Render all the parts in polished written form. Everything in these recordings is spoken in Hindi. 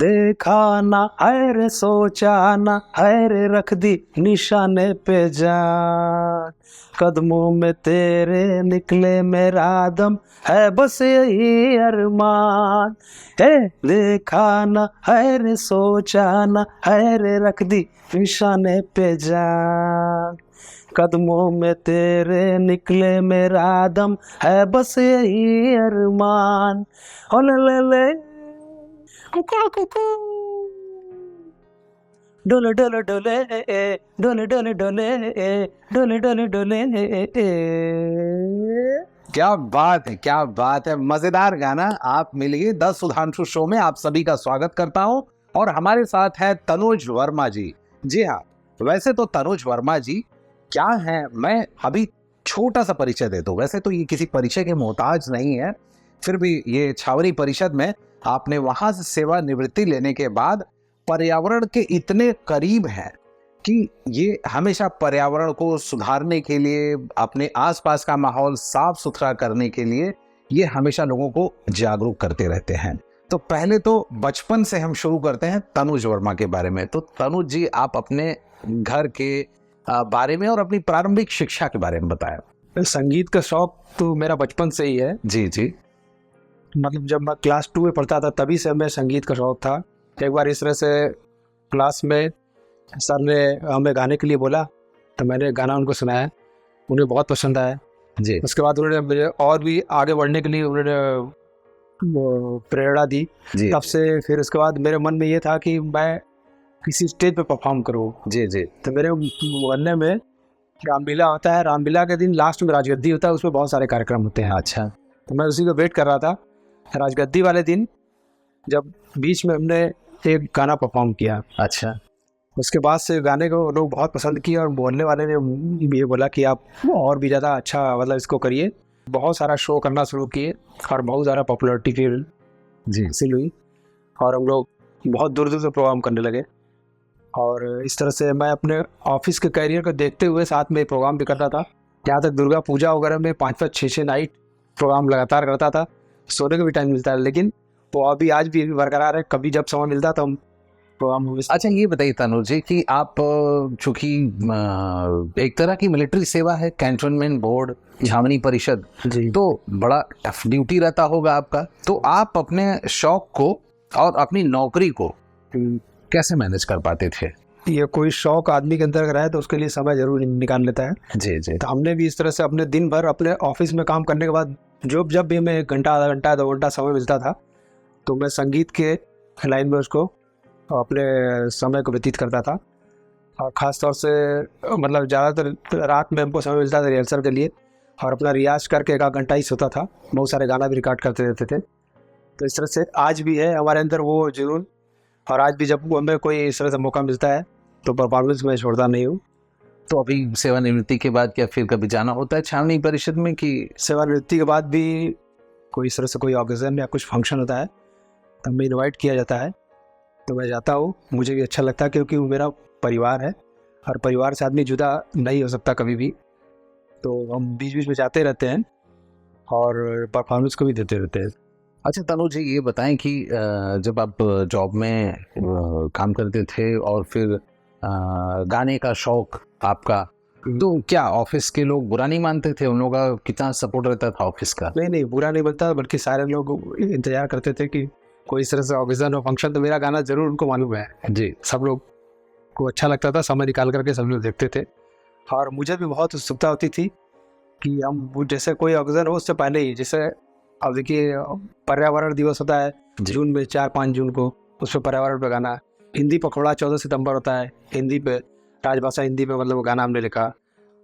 देखा ना है रे सोचा ना है रे रख दी निशाने पे जान, कदमों में तेरे निकले मेरा दम है बस यही अरमान। हे देखा ना है रे सोचा ना है रे रख दी निशाने पे जान, कदमों में तेरे निकले मेरा दम है बस यही अरमान। ओ ले डोले डोले डोले डोले डोले डोले डोले डोले डोले। क्या बात है, क्या बात है। मजेदार गाना आप मिल गए। द सुधांशु शो में आप सभी का स्वागत करता हूं और हमारे साथ है तनुज वर्मा जी। जी हाँ, वैसे तो तनुज वर्मा जी क्या हैं, मैं अभी छोटा सा परिचय दे दूं। वैसे तो ये किसी परिचय के मोहताज नहीं है, फिर भी ये छावनी परिषद में आपने वहां से सेवानिवृत्ति लेने के बाद पर्यावरण के इतने करीब हैं कि ये हमेशा पर्यावरण को सुधारने के लिए, अपने आसपास का माहौल साफ सुथरा करने के लिए ये हमेशा लोगों को जागरूक करते रहते हैं। तो पहले तो बचपन से हम शुरू करते हैं तनुज वर्मा के बारे में। तो तनुज जी, आप अपने घर के बारे में और अपनी प्रारंभिक शिक्षा के बारे में बताएं। संगीत का शौक तो मेरा बचपन से ही है। जी जी। मतलब जब मैं क्लास 2 में पढ़ता था तभी से मैं संगीत का शौक था। एक बार इस तरह से क्लास में सर ने हमें गाने के लिए बोला तो मैंने गाना उनको सुनाया, उन्हें बहुत पसंद आया जी। उसके बाद उन्होंने मुझे और भी आगे बढ़ने के लिए उन्होंने प्रेरणा दी। तब से फिर उसके बाद मेरे मन में ये था कि मैं किसी स्टेज पे परफॉर्म करूँ। जी जी। तो मेरे मोहल्ले में रामलीला होता है, रामलीला के दिन लास्ट में राजगद्दी होता है, उसमें बहुत सारे कार्यक्रम होते हैं। अच्छा। तो मैं उसी को वेट कर रहा था। राजगद्दी वाले दिन जब बीच में हमने एक गाना परफॉर्म किया, अच्छा, उसके बाद से गाने को लोग बहुत पसंद किए और मोहल्ले वाले ने ये बोला कि आप और भी ज़्यादा अच्छा मतलब इसको करिए। बहुत सारा शो करना शुरू किए और बहुत ज़्यादा पॉपुलरिटी फील जी हासिल हुई और हम लोग बहुत दूर दूर से प्रोग्राम करने लगे। और इस तरह से मैं अपने ऑफिस के कैरियर को देखते हुए साथ में प्रोग्राम भी करता था। यहाँ तक दुर्गा पूजा वगैरह में 5-5 6-6 नाइट प्रोग्राम लगातार करता था। सोने का भी टाइम मिलता है, लेकिन वो अभी आज भी बरकरार है। कभी जब समय मिलता तो हम प्रोग्राम। अच्छा, ये बताइए तनुज जी कि आप चूंकि एक तरह की मिलिट्री सेवा है, कैंटोनमेंट बोर्ड, छावनी परिषद, तो बड़ा टफ ड्यूटी रहता होगा आपका। तो आप अपने शौक को और अपनी नौकरी को कैसे मैनेज कर पाते थे? ये कोई शौक आदमी के अंदर रहे तो उसके लिए समय जरूर निकाल लेता है। जी जी। तो हमने भी इस तरह से अपने दिन भर अपने ऑफिस में काम करने के बाद जब भी हमें 1 घंटा, आधा घंटा, 2 घंटा समय मिलता था तो मैं संगीत के लाइन में उसको अपने समय को व्यतीत करता था। और ख़ास तौर से मतलब ज़्यादातर रात में हमको समय मिलता था रिहर्सल के लिए और अपना रियाज करके 1 घंटा ही सोता था। बहुत सारे गाना भी रिकॉर्ड करते रहते थे। तो इस तरह से आज भी है हमारे अंदर वो जुनून। और आज भी जब हमें कोई इस तरह से मौका मिलता है तो परफॉर्मेंस में छोड़ता नहीं हूँ। तो अभी सेवानिवृत्ति के बाद क्या फिर कभी जाना होता है छावनी परिषद में? कि सेवानिवृत्ति के बाद भी कोई इस तरह से कोई ऑकेजन या कुछ फंक्शन होता है तब मैं इनवाइट किया जाता है तो मैं जाता हूँ। मुझे भी अच्छा लगता है क्योंकि वो मेरा परिवार है और परिवार से आदमी जुदा नहीं हो सकता कभी भी। तो हम बीच बीच में जाते रहते हैं और परफॉर्मेंस को भी देते रहते हैं। अच्छा तनुज जी, ये बताएं कि जब आप जॉब में काम करते थे और फिर गाने का शौक आपका, तो क्या ऑफिस के लोग बुरा नहीं मानते थे? उन लोगों का कितना सपोर्ट रहता था ऑफिस का? नहीं, बुरा नहीं बनता, बल्कि सारे लोग इंतजार करते थे कि कोई इस तरह से ऑकेजन और फंक्शन तो मेरा गाना जरूर उनको मालूम है जी। सब लोग को अच्छा लगता था, समय निकाल करके सब लोग देखते थे। और मुझे भी बहुत उत्सुकता होती थी कि हम जैसे कोई ऑकेजन हो उससे पहले ही, जैसे अब देखिए पर्यावरण दिवस होता है जून में 4-5 जून को, उस पर पर्यावरण पे गाना। हिंदी पखवाड़ा 14 सितंबर होता है, हिंदी पे राजभाषा हिंदी पे मतलब वो गाना हमने लिखा।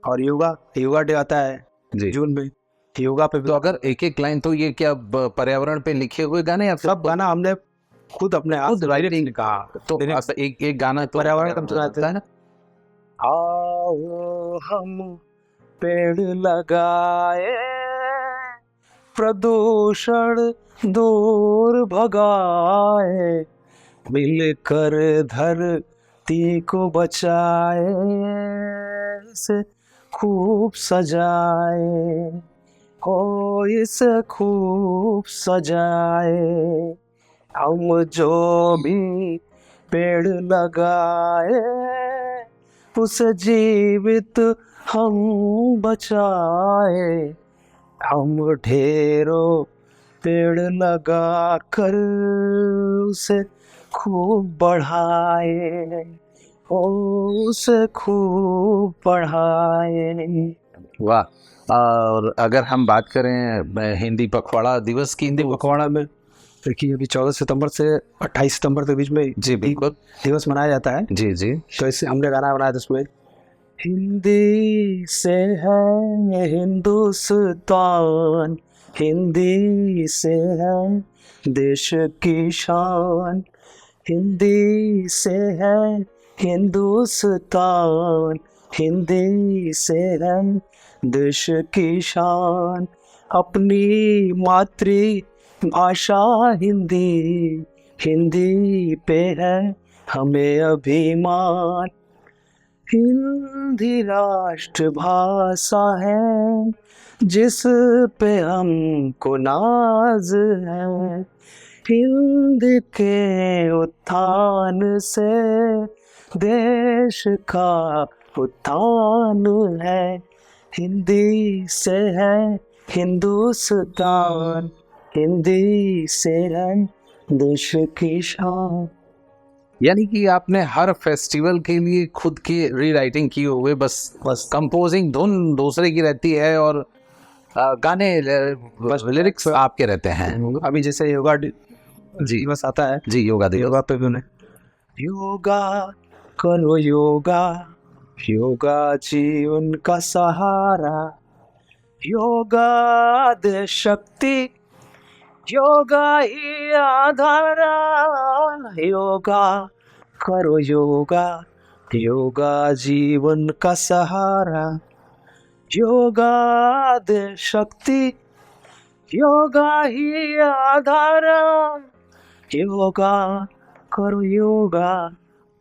और योगा डे आता है जून में, योगा पे। तो अगर एक एक लाइन, तो ये क्या पर्यावरण पे लिखे हुए गाने या सब गाना हमने खुद अपने हाथ से लिखा। तो एक गाना तो पर्यावरण हम सुनाते हैं ना, आओ हम पेड़ लगाए, प्रदूषण दूर भगाए, मिलकर धरती को बचाए, इसे खूब सजाए, हो इसे खूब सजाए, हम जो भी पेड़ लगाए उसे जीवित हम बचाए, हम ढेरों पेड़ लगा कर उसे खूब बढ़ाए, ओ उसे खूब बढ़ाए। वाह। और अगर हम बात करें हिंदी पखवाड़ा दिवस की, हिंदी पखवाड़ा में देखिए अभी 14 सितंबर से 28 सितंबर के बीच में जी बिल्कुल दिवस मनाया जाता है। जी जी तो इससे हमने गाना बनाया था उसमें, हिंदी से है हिंदुस्तान, हिंदी से है देश की शान, हिंदी से है हिंदुस्तान, हिंदी से है देश की शान, अपनी मातृभाषा हिंदी, हिंदी पे है हमें अभिमान, हिंदी राष्ट्रभाषा है जिस पे हमको नाज है, हिंदी के उत्थान से देश का उत्थान है, हिंदी से है हिंदुस्तान, हिंदी से है देश की शान। यानी कि आपने हर फेस्टिवल के लिए खुद की रीराइटिंग की हुए, बस कंपोजिंग धुन दूसरे की रहती है और गाने बस लिरिक्स आपके रहते हैं। अभी जैसे योगा दिवस आता है जी, योगा दिवस। योगा पे भी उन्हें योगा करो योगा, योगा जीवन का सहारा, योगा दे शक्ति, योगा ही आधारा, योगा करो योगा, योगा जीवन का सहारा, योगा दे शक्ति, योगा ही आधारा, योगा करो योगा,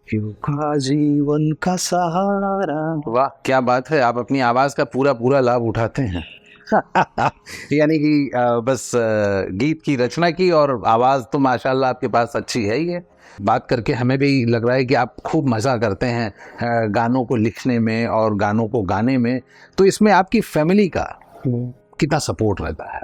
योगा जीवन का सहारा। वाह, क्या बात है, आप अपनी आवाज का पूरा पूरा लाभ उठाते हैं। यानी कि बस गीत की रचना की और आवाज तो माशाल्लाह आपके पास अच्छी है ही है। बात करके हमें भी लग रहा है कि आप खूब मज़ा करते हैं गानों को लिखने में और गानों को गाने में। तो इसमें आपकी फैमिली का कितना सपोर्ट रहता है?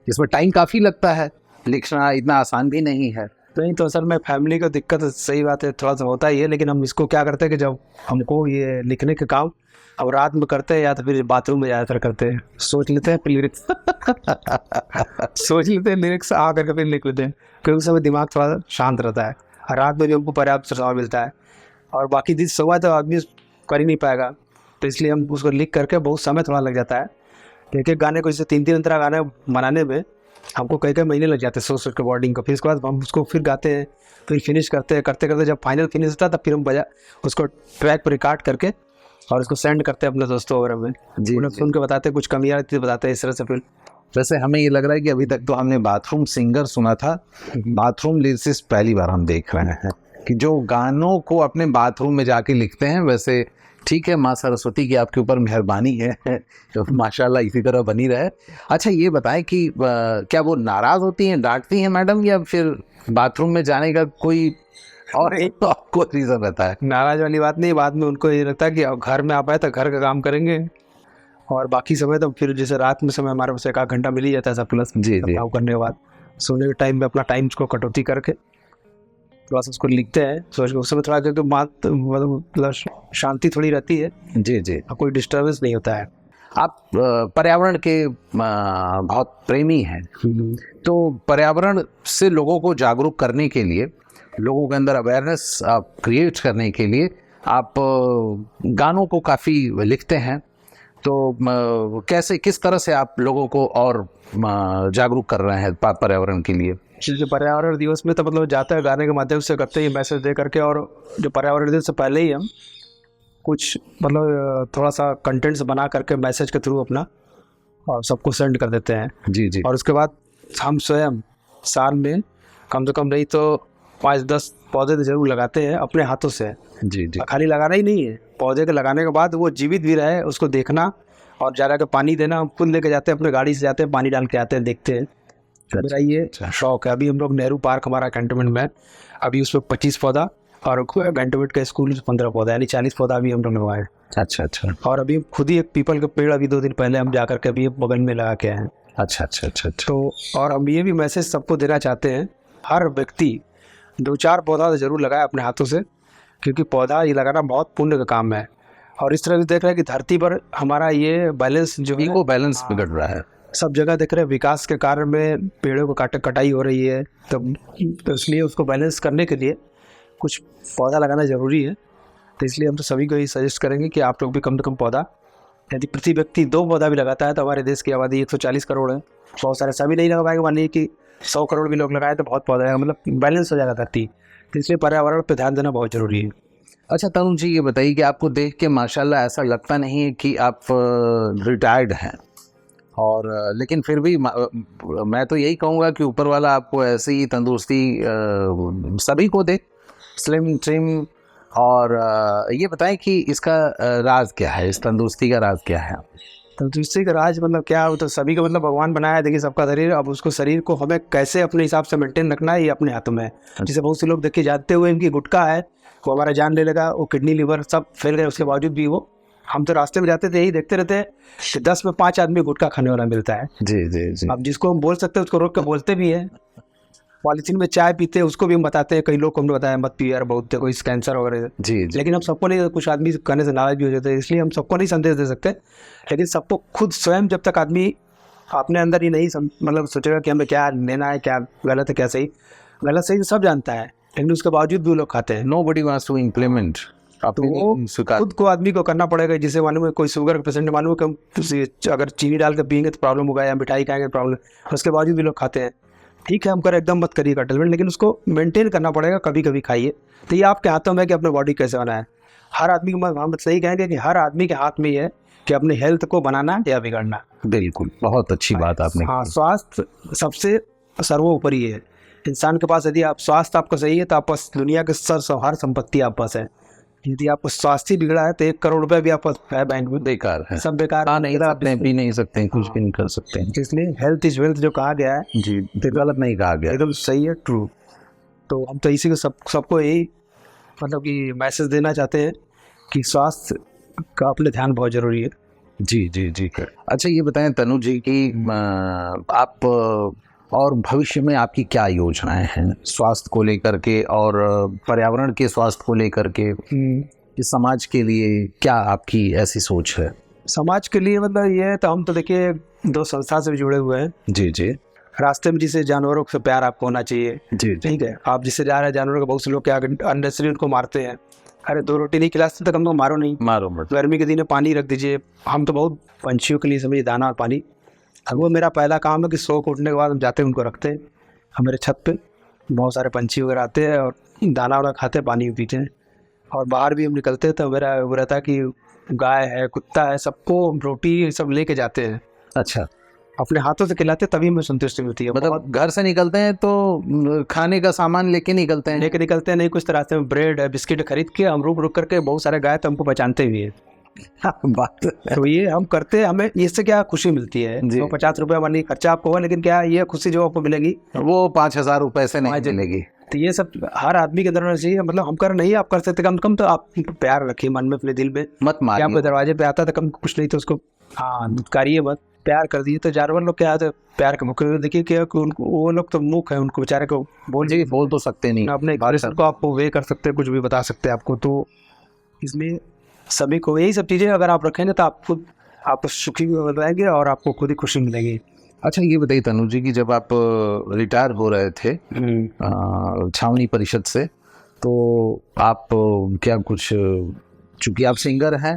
इसमें टाइम काफ़ी लगता है, लिखना इतना आसान भी नहीं है। नहीं तो असल में फैमिली को दिक्कत सही बात है, थोड़ा सा होता ही है, लेकिन हम इसको क्या करते हैं कि जब हमको ये लिखने के काम अब रात में करते हैं या तो फिर बाथरूम में ज़्यादातर करते हैं, सोच लेते हैं फिर लिरिक्स सोच लेते हैं लिरिक्स आ करके फिर लिख लेते हैं, क्योंकि उस समय दिमाग थोड़ा शांत रहता है, रात में भी हमको पर्याप्त समय मिलता है, और बाकी दिन सुबह तो आदमी कर ही नहीं पाएगा, तो इसलिए हम उसको लिख करके बहुत समय थोड़ा लग जाता है। एक एक गाने को जैसे 3-3 तरह गाने बनाने में हमको कई कई महीने लग जाते हैं सोच के बॉर्डिंग को, फिर इसके बाद हम उसको फिर गाते हैं, फिर फिनिश करते हैं, करते करते जब फाइनल फिनिश होता है तब फिर हम उसको ट्रैक पर रिकॉर्ड करके और उसको सेंड करते हैं अपने दोस्तों वगैरह में, जी, उन्हें सुन के बताते हैं, कुछ कमियाँ रहती है बताते हैं, इस तरह से फिर। वैसे हमें ये लग रहा है कि अभी तक तो हमने बाथरूम सिंगर सुना था, बाथरूम लिरिसिस्ट पहली बार हम देख रहे हैं कि जो गानों को अपने बाथरूम में जाके लिखते हैं। वैसे ठीक है, माँ सरस्वती की आपके ऊपर मेहरबानी है, तो माशाल्लाह इसी तरह बनी रहे। अच्छा ये बताएं कि क्या वो नाराज़ होती हैं, डांटती हैं मैडम, या फिर बाथरूम में जाने का कोई और एक तो आपको रीज़न रहता है? नाराज वाली बात नहीं, बाद में उनको ये लगता है कि अब घर में आप आए तो घर का काम करेंगे, और बाकी समय तो फिर जैसे रात में समय हमारे पास 1 घंटा मिल ही जाता है सब प्लस जी जी काम करने के बाद, सोने के टाइम में अपना टाइम को कटौती करके थोड़ा सा उसको लिखते हैं, सोच के उस समय थोड़ा क्योंकि मतलब शांति थोड़ी रहती है, जी जी, कोई डिस्टर्बेंस नहीं होता है। आप पर्यावरण के बहुत प्रेमी हैं, तो पर्यावरण से लोगों को जागरूक करने के लिए, लोगों के अंदर अवेयरनेस क्रिएट करने के लिए आप गानों को काफ़ी लिखते हैं, तो कैसे किस तरह से आप लोगों को और जागरूक कर रहे हैं पर्यावरण के लिए? जो पर्यावरण दिवस में तो मतलब जाते हैं गाने के माध्यम से करते ही मैसेज दे करके, और जो पर्यावरण दिवस से पहले ही हम कुछ मतलब थोड़ा सा कंटेंट्स बना करके मैसेज के थ्रू अपना और सबको सेंड कर देते हैं। जी जी, और उसके बाद हम स्वयं साल में कम से कम नहीं तो 5-10 पौधे तो जरूर लगाते हैं अपने हाथों से। जी जी, खाली लगाना ही नहीं है, पौधे के लगाने के बाद वो जीवित भी रहे उसको देखना, और जा के पानी देना, हम खुद लेके जाते हैं, अपने गाड़ी से जाते हैं, पानी डाल के आते हैं, देखते हैं, मेरा ये शौक है। अभी हम लोग नेहरू पार्क हमारा कैंटोनमेंट में है, अभी उसमें 25 पौधा और कैंटोनमेंट के स्कूल 15 पौधा, यानी 40 पौधा अभी हम लोग लगवाए। अच्छा अच्छा और अभी खुद ही एक पीपल का पेड़ अभी 2 दिन पहले हम जा करके अभी बगल में लगा के आए हैं। अच्छा अच्छा अच्छा अच्छा। तो और हम ये भी मैसेज सबको देना चाहते हैं, हर व्यक्ति 2-4 पौधा तो जरूर लगाए अपने हाथों से, क्योंकि पौधा ये लगाना बहुत पुण्य का काम है। और इस तरह से देख रहे हैं कि धरती पर हमारा ये बैलेंस जो है, इको बैलेंस बिगड़ रहा है। सब जगह देख रहे हैं विकास के कारण में पेड़ों को कटाई हो रही है, तो इसलिए उसको बैलेंस करने के लिए कुछ पौधा लगाना ज़रूरी है। तो इसलिए हम तो सभी को यही सजेस्ट करेंगे कि आप लोग भी कम से कम पौधा, यदि प्रति व्यक्ति 2 पौधा भी लगाता है तो हमारे देश की आबादी 140 करोड़ है। बहुत सारे सभी नहीं लगा पाएंगे, मानिए कि 100 करोड़ भी लोग लगाए तो बहुत पौधा है, मतलब बैलेंस हो जाएगा धरती। तो इसलिए पर्यावरण पर ध्यान देना बहुत ज़रूरी है। अच्छा तनुज जी, ये बताइए कि आपको देख के माशाल्लाह ऐसा लगता नहीं है कि आप रिटायर्ड हैं, और लेकिन फिर भी मैं तो यही कहूँगा कि ऊपर वाला आपको ऐसी ही तंदुरुस्ती सभी को दे, स्लिम ट्रिम। और ये बताएं कि इसका राज क्या है, इस तंदुरुस्ती का राज क्या है? तंदुरुस्ती का राज मतलब क्या, वो तो सभी को मतलब भगवान बनाया है, देखिए सबका शरीर, अब उसको शरीर को हमें कैसे अपने हिसाब से मेंटेन रखना है ये अपने हाथों में है। जैसे बहुत से लोग देखिए जाते हुए इनकी गुटखा है, वो हमारा जान ले लेगा, वो किडनी लीवर सब फेल गए, उसके बावजूद भी वो, हम तो रास्ते में जाते थे यही देखते रहते हैं कि 10 में 5 आदमी गुटखा खाने वाला मिलता है। जी जी जी। अब जिसको हम बोल सकते हैं उसको रोक के बोलते भी हैं। पॉलिथीन में चाय पीते हैं उसको भी हम बताते हैं, कई लोग को हमने बताया मत पियो यार, बहुत कोई कैंसर वगैरह। जी जी। लेकिन हम सबको नहीं, कुछ आदमी करने से नाराज भी हो जाते हैं, इसलिए हम सबको नहीं संदेश दे सकते। लेकिन सबको खुद स्वयं, जब तक आदमी अपने अंदर ही नहीं मतलब सोचेगा कि हमें क्या लेना है, क्या गलत है क्या सही, गलत सही सब जानता है, लेकिन उसके बावजूद भी वो लोग खाते हैं। Nobody wants to implement। तो वो खुद को आदमी को करना पड़ेगा। जिसे मालूम है कोई शुगर का पेशेंट, मालूम है कि हम अगर चीनी डाल के पियेंगे तो प्रॉब्लम होगा, या मिठाई खाएंगे तो प्रॉब्लम, उसके बावजूद भी लोग खाते हैं। ठीक है, हम कर एकदम मत करिए कटलमेंट, लेकिन उसको मेंटेन करना पड़ेगा, कभी कभी खाइए। तो ये आपके हाथों में है कि अपने बॉडी कैसे बनाए। हर आदमी को हम सही कहेंगे कि हर आदमी के हाथ में ही है कि अपने हेल्थ को बनाना या बिगाड़ना। बिल्कुल, बहुत अच्छी बात आपने। हाँ, स्वास्थ्य सबसे सर्वोपरि है। इंसान के पास यदि आप स्वास्थ्य आपका सही है तो आप पास दुनिया के हर संपत्ति आप पास है। यदि आपको स्वास्थ्य बिगड़ा है तो 1 करोड़ रुपए भी आप पास है बैंक में, बेकार है, सब बेकार। नहीं सकते, पी नहीं सकते, कुछ भी नहीं कर सकते। इसलिए हेल्थ इज वेल्थ जो कहा गया है, जी, गलत नहीं कहा गया, एकदम सही है, ट्रू। तो हम तो इसी को सबको यही मतलब कि मैसेज देना चाहते हैं कि स्वास्थ्य का अपने ध्यान बहुत जरूरी है। जी जी जी। अच्छा ये बताएं तनुज जी कि आप और भविष्य में आपकी क्या योजनाएं हैं स्वास्थ्य को लेकर के, और पर्यावरण के स्वास्थ्य को लेकर के, इस समाज के लिए क्या आपकी ऐसी सोच है? समाज के लिए मतलब ये है, तो हम तो देखिए 2 संस्था से भी जुड़े हुए हैं। जी जी। रास्ते में जिसे जानवरों से प्यार आपको होना चाहिए। जी ठीक है, आप जिससे जा रहे हैं जानवरों को, बहुत से लोग क्या अननेसेसरी उनको मारते हैं। अरे 2 रोटी नहीं खिलाते तो कम तो मारो नहीं, मारो मत। गर्मी के दिन में पानी रख दीजिए। हम तो बहुत पंछियों के लिए समझिए दाना और पानी, अब वो मेरा पहला काम है कि सो को उठने के बाद हम जाते हैं उनको रखते हैं। हमारे छत पे बहुत सारे पंछी वगैरह आते हैं और दाना वाना खाते हैं, पानी पीते हैं। और बाहर भी हम निकलते हैं तो मेरा वो रहता है कि गाय है, कुत्ता है, सबको रोटी सब लेके जाते हैं। अच्छा, अपने हाथों से खिलाते तभी हमें संतुष्टि मिलती है। मतलब घर से निकलते हैं तो खाने का सामान लेके निकलते हैं? लेके निकलते हैं नहीं, कुछ तरह से ब्रेड है, बिस्किट खरीद के हम रुक करके, बहुत सारे गाय तो हमको पहचानते भी है। बात तो ये हम करते हैं, हमें इससे क्या खुशी मिलती है। तो 50 रुपये वाली खर्चा आपको हुआ, लेकिन क्या ये खुशी जो आपको मिलेगी वो 5,000 रुपये से नहीं मिलेगी। तो ये सब हर आदमी के अंदर होना चाहिए। मतलब हम कर नहीं, आप कर सकते कम से कम, तो आप प्यार रखिए मन में, अपने दिल में मत मारिए। आपके दरवाजे पे आता था कम कुछ नहीं तो उसको दुत्कारिए मत, प्यार कर दीजिए। तो जानवर लोग क्या आते हैं प्यार के मुख, देखिए क्या उनको, वो लोग तो मुख है, उनको बेचारे को बोल तो सकते नहीं, अपने एक्सप्रेशन को आप वे कर सकते हैं, कुछ भी बता सकते हैं आपको। तो इसलिए सभी को यही सब चीज़ें अगर आप रखेंगे तो आप खुद आप सुखी बताएंगे और आपको खुद ही खुशी मिलेगी। अच्छा ये बताइए तनु जी कि जब आप रिटायर हो रहे थे छावनी परिषद से, तो आप क्या कुछ, चूंकि आप सिंगर हैं,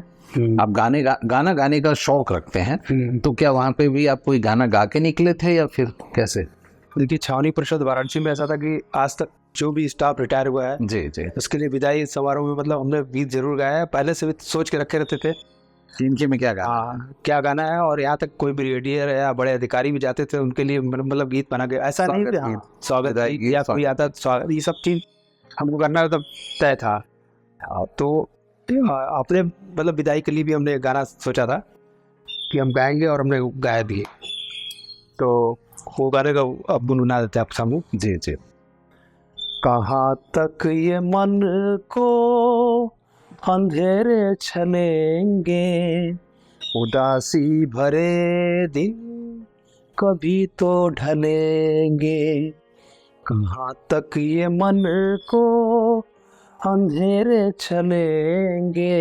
आप गाना गाने का शौक रखते हैं, तो क्या वहाँ पे भी आप कोई गाना गा के निकले थे या फिर कैसे? देखिए छावनी परिषद वाराणसी में ऐसा था कि आज तक जो भी स्टाफ रिटायर हुआ है जी जी, उसके लिए विदाई समारोह में मतलब हमने गीत जरूर गाया है, पहले से भी सोच के रखे रहते थे इनके में क्या गाना है। और यहाँ तक कोई ब्रिगेडियर या बड़े अधिकारी भी जाते थे उनके लिए मतलब गीत बना के, ऐसा नहीं कि स्वागत या कोई आता स्वागत, ये सब चीज़ हमको करना तब तय था। तो अपने मतलब विदाई के लिए भी हमने गाना सोचा था कि हम गाएंगे और हमने गाया भी। तो वो गाने का अब गुनगुना देते हैं आप सामू। जी जी। कहाँ तक ये मन को अंधेरे छलेंगे, उदासी भरे दिन कभी तो ढलेंगे। कहाँ तक ये मन को अंधेरे छलेंगे,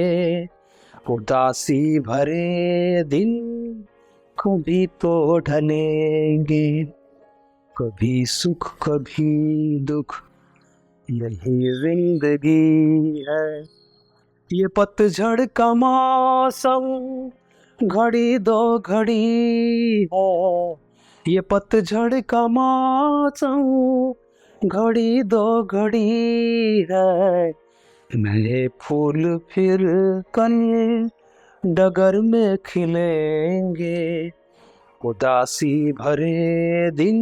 उदासी भरे दिन कभी तो ढलेंगे। कभी सुख कभी दुख यही जिंदगी है। ये पतझड़ का मौसम घड़ी दो घड़ी है। ये पतझड़ का मौसम घड़ी दो घड़ी है। नए फूल फिर कल डगर में खिलेंगे, उदासी भरे दिन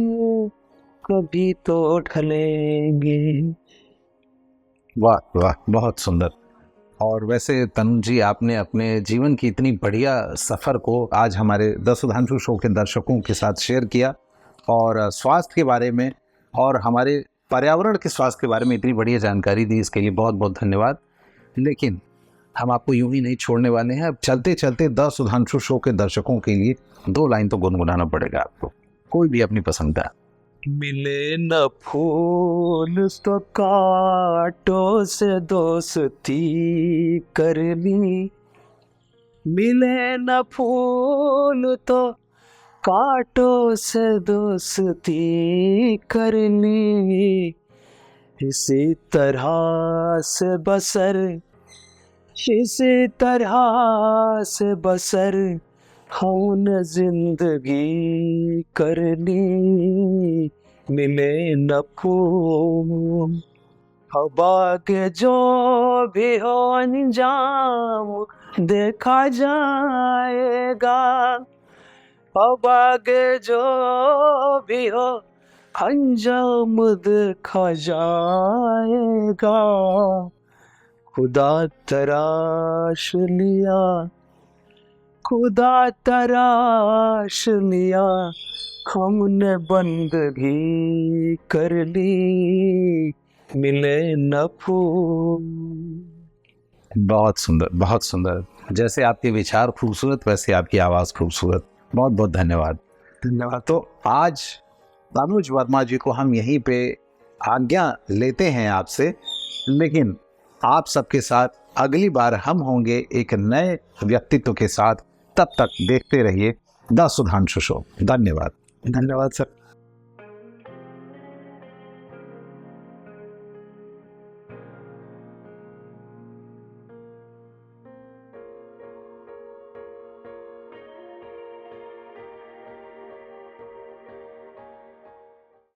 कभी तो ढलेंगे। वाह वाह, बहुत सुंदर। और वैसे तनु जी, आपने अपने जीवन की इतनी बढ़िया सफ़र को आज हमारे द सुधांशु शो के दर्शकों के साथ शेयर किया, और स्वास्थ्य के बारे में और हमारे पर्यावरण के स्वास्थ्य के बारे में इतनी बढ़िया जानकारी दी, इसके लिए बहुत बहुत धन्यवाद। लेकिन हम आपको यूं ही नहीं छोड़ने वाले हैं। अब चलते चलते द सुधांशु शो के दर्शकों के लिए 2 लाइन तो गुनगुनाना पड़ेगा आपको, कोई भी अपनी पसंद का। मिले न फूल तो कांटों से दोस्ती करनी। मिले न फूल तो कांटों से दोस्ती करनी। इसी तरह से बसर, इसी तरह से बसर हमने जिंदगी करनी। मिले न फूल हवा के जो भी हो अंजाम देखा जाएगा। हवा के जो भी हो अंजाम देखा जाएगा। खुदा तराश लिया, खुदा तराश लिया, हमने बंदगी कर ली। मिले न फूल। बहुत सुंदर, बहुत सुंदर। जैसे आपके विचार खूबसूरत, वैसे आपकी आवाज़ खूबसूरत। बहुत बहुत धन्यवाद। धन्यवाद। तो आज तनुज वर्मा जी को हम यहीं पे आज्ञा लेते हैं आपसे, लेकिन आप सबके साथ अगली बार हम होंगे एक नए व्यक्तित्व के साथ। तब तक देखते रहिए द सुधांशु शो। धन्यवाद। धन्यवाद सर।